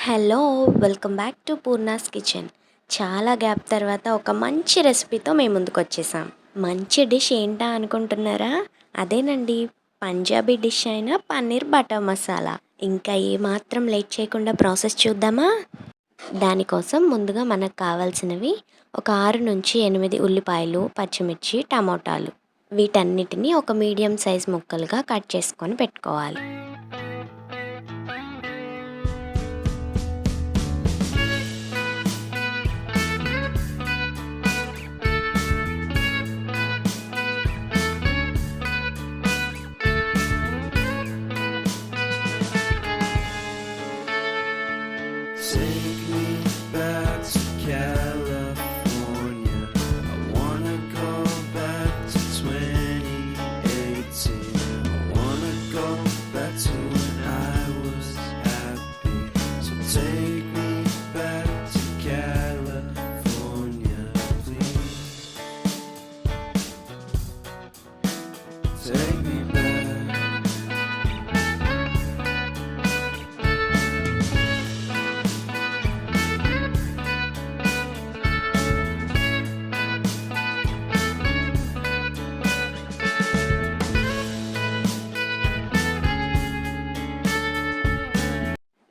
Hello! Welcome back to Poorna's kitchen. చాలా gap తర్వాత ఒక మంచి రెసిపీతో మీ ముందుకొచ్చేసాం. మంచి డిష్ ఏంటా అనుకుంటున్నారా? అదేనండి, పంజాబీ డిష్ అయిన పన్నీర్ బటర్ మసాలా. ఇంకా ఏమాత్రం లేట్ చేయకుండా ప్రాసెస్ చూద్దామా? దానికోసం ముందుగా మనకు కావాల్సినవి ఒక 6-8 ఉల్లిపాయలు, పచ్చిమిర్చి, టమోటాలు. వీటన్నిటిని ఒక మీడియం సైజ్ ముక్కలుగా కట్ చేసుకొని పెట్టుకోవాలి. Take me back to California. I wanna go back to 2018. I wanna go back to when I was happy. So take me back to California, please. Take me back.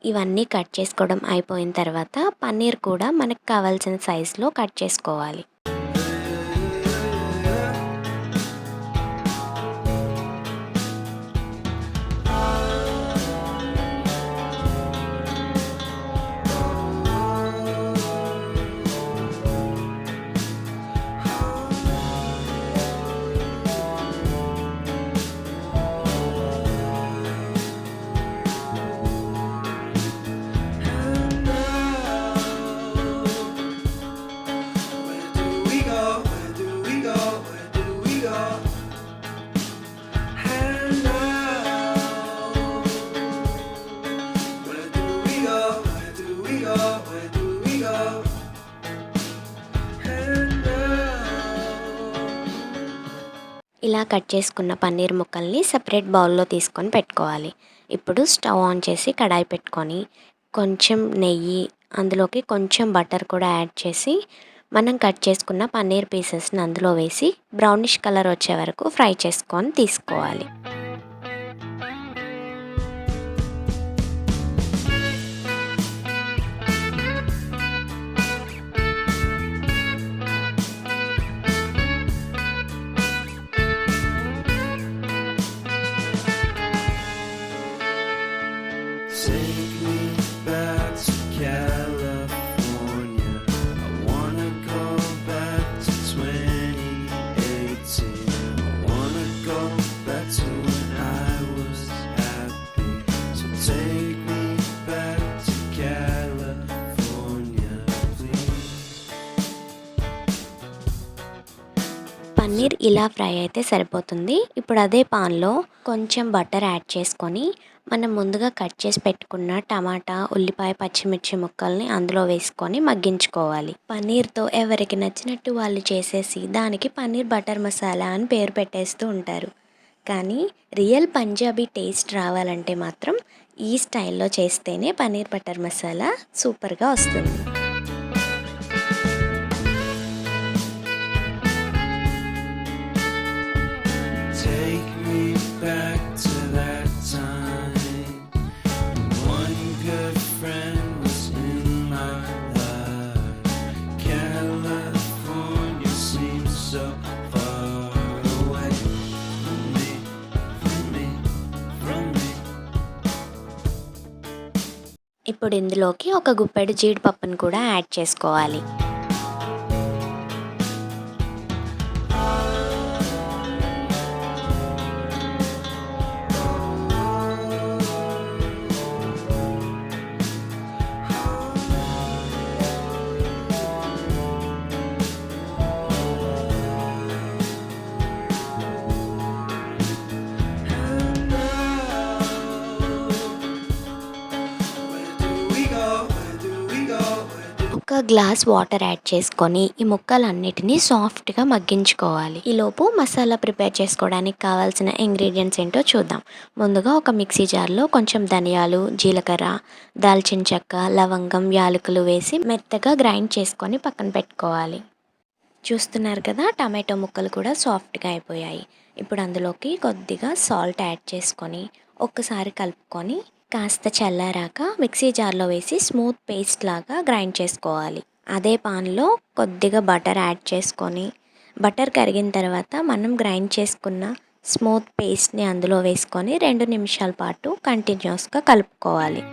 ఇవన్నీ cut చేసుకోవడం అయిపోయిన తర్వాత పన్నీర్ కూడా మనకు కావాల్సిన సైజులో కట్ చేసుకోవాలి. ఇలా కట్ చేసుకున్న పన్నీర్ ముక్కల్ని సెపరేట్ బౌల్లో తీసుకొని పెట్టుకోవాలి. ఇప్పుడు స్టవ్ ఆన్ చేసి కడాయి పెట్టుకొని కొంచెం నెయ్యి, అందులోకి కొంచెం బటర్ కూడా యాడ్ చేసి మనం కట్ చేసుకున్న పన్నీర్ పీసెస్ని అందులో వేసి బ్రౌనిష్ కలర్ వచ్చే వరకు ఫ్రై చేసుకొని తీసుకోవాలి. Take me back to California. I wanna go back to 2018. I wanna go back to when I was happy. So take me back to California, please. Paneer ఇలా ఫ్రై అయితే సరిపోతుంది. ఇప్పుడు అదే పాన్లో కొంచెం బటర్ యాడ్ చేసుకొని మనం ముందుగా కట్ చేసి పెట్టుకున్న టమాటా, ఉల్లిపాయ, పచ్చిమిర్చి ముక్కల్ని అందులో వేసుకొని మగ్గించుకోవాలి. పన్నీర్తో ఎవరికి నచ్చినట్టు వాళ్ళు చేసేసి దానికి పన్నీర్ బటర్ మసాలా అని పేరు పెట్టేస్తూ ఉంటారు. కానీ రియల్ పంజాబీ టేస్ట్ రావాలంటే మాత్రం ఈ స్టైల్లో చేస్తేనే పన్నీర్ బటర్ మసాలా సూపర్గా వస్తుంది. Take me back to that time. One good friend was in my life. California seems so far away from me, from me, from me. ఇప్పుడు ఇందులోకి ఒక గుప్పెడు జీడిపప్పును కూడా యాడ్ చేసుకోవాలి. Where do we go? Where do we go? Where do ఒక glass water add చేసుకొని ఈ ముక్కలన్నిటినీ సాఫ్ట్గా మగ్గించుకోవాలి. ఈలోపు మసాలా ప్రిపేర్ చేసుకోవడానికి కావాల్సిన ఇంగ్రీడియంట్స్ ఏంటో చూద్దాం. ముందుగా ఒక మిక్సీ జార్లో కొంచెం ధనియాలు, జీలకర్ర, దాల్చిన చెక్క, లవంగం, యాలకులు వేసి మెత్తగా గ్రైండ్ చేసుకొని పక్కన పెట్టుకోవాలి. చూస్తున్నారు కదా, టమాటో ముక్కలు కూడా సాఫ్ట్గా అయిపోయాయి. ఇప్పుడు అందులోకి కొద్దిగా సాల్ట్ యాడ్ చేసుకొని ఒక్కసారి కలుపుకొని కాస్త చల్లారాక మిక్సీ జార్లో వేసి స్మూత్ పేస్ట్ లాగా గ్రైండ్ చేసుకోవాలి. అదే పాన్లో కొద్దిగా బటర్ యాడ్ చేసుకొని బటర్ కరిగిన తర్వాత మనం గ్రైండ్ చేసుకున్న స్మూత్ పేస్ట్ని అందులో వేసుకొని 2 నిమిషాల పాటు కంటిన్యూస్గా కలుపుకోవాలి.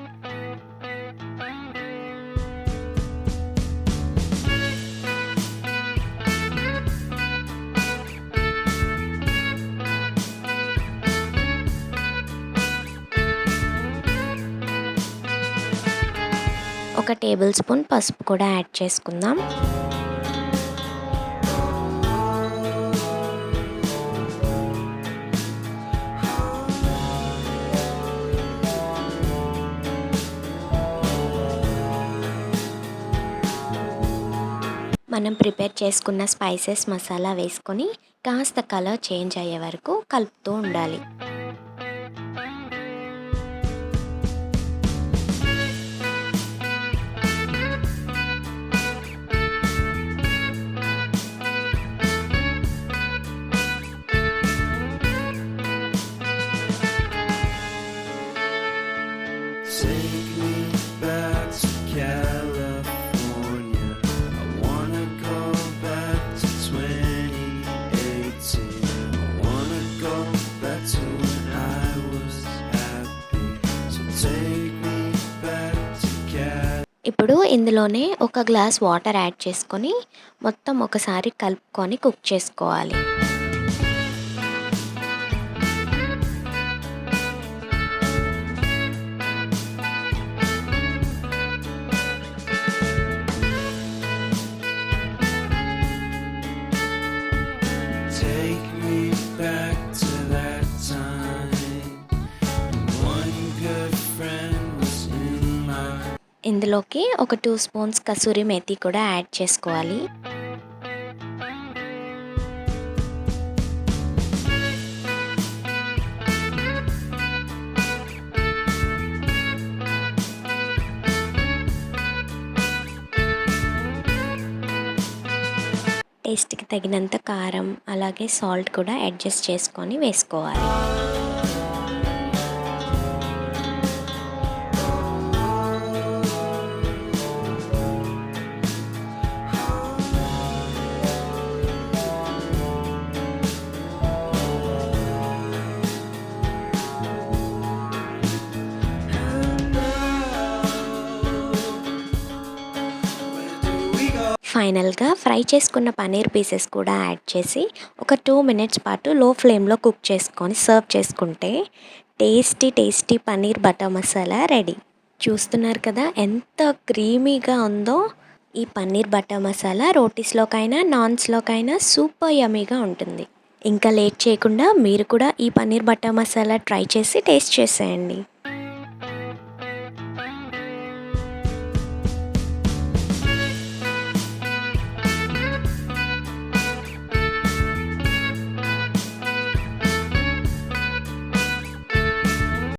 ఒక టేబుల్ స్పూన్ పసుపు కూడా యాడ్ చేసుకుందాం. మనం ప్రిపేర్ చేసుకున్న స్పైసెస్ మసాలా వేసుకొని కాస్త కలర్ చేంజ్ అయ్యే వరకు కలుపుతూ ఉండాలి. Take me back to California. I wanna go back to 2018. I wanna go back to when I was happy. So take me back to California. ఇప్పుడు ఇందులోనే ఒక గ్లాస్ వాటర్ యాడ్ చేసుకొని మొత్తం ఒకసారి కలుపుకొని కుక్ చేసుకోవాలి. Take me back to that time. One good friend was in my. ఇందులోకి ఒక 2 స్పూన్స్ కసూరి మేతి కూడా యాడ్ చేసుకోవాలి. టేస్ట్కి తగినంత కారం అలాగే సాల్ట్ కూడా అడ్జస్ట్ చేసుకొని వేసుకోవాలి. ఫైనల్గా ఫ్రై చేసుకున్న పన్నీర్ పీసెస్ కూడా యాడ్ చేసి ఒక 2 మినిట్స్ పాటు లో ఫ్లేమ్లో కుక్ చేసుకొని సర్వ్ చేసుకుంటే tasty paneer butter masala ready. చూస్తున్నారు కదా ఎంత క్రీమీగా ఉందో. ఈ పన్నీర్ బటర్ మసాలా రోటీస్లోకైనా నాన్స్లోకైనా సూపర్ యమ్మీగా ఉంటుంది. ఇంకా లేట్ చేయకుండా మీరు కూడా ఈ పన్నీర్ బటర్ మసాలా ట్రై చేసి టేస్ట్ చేసేయండి.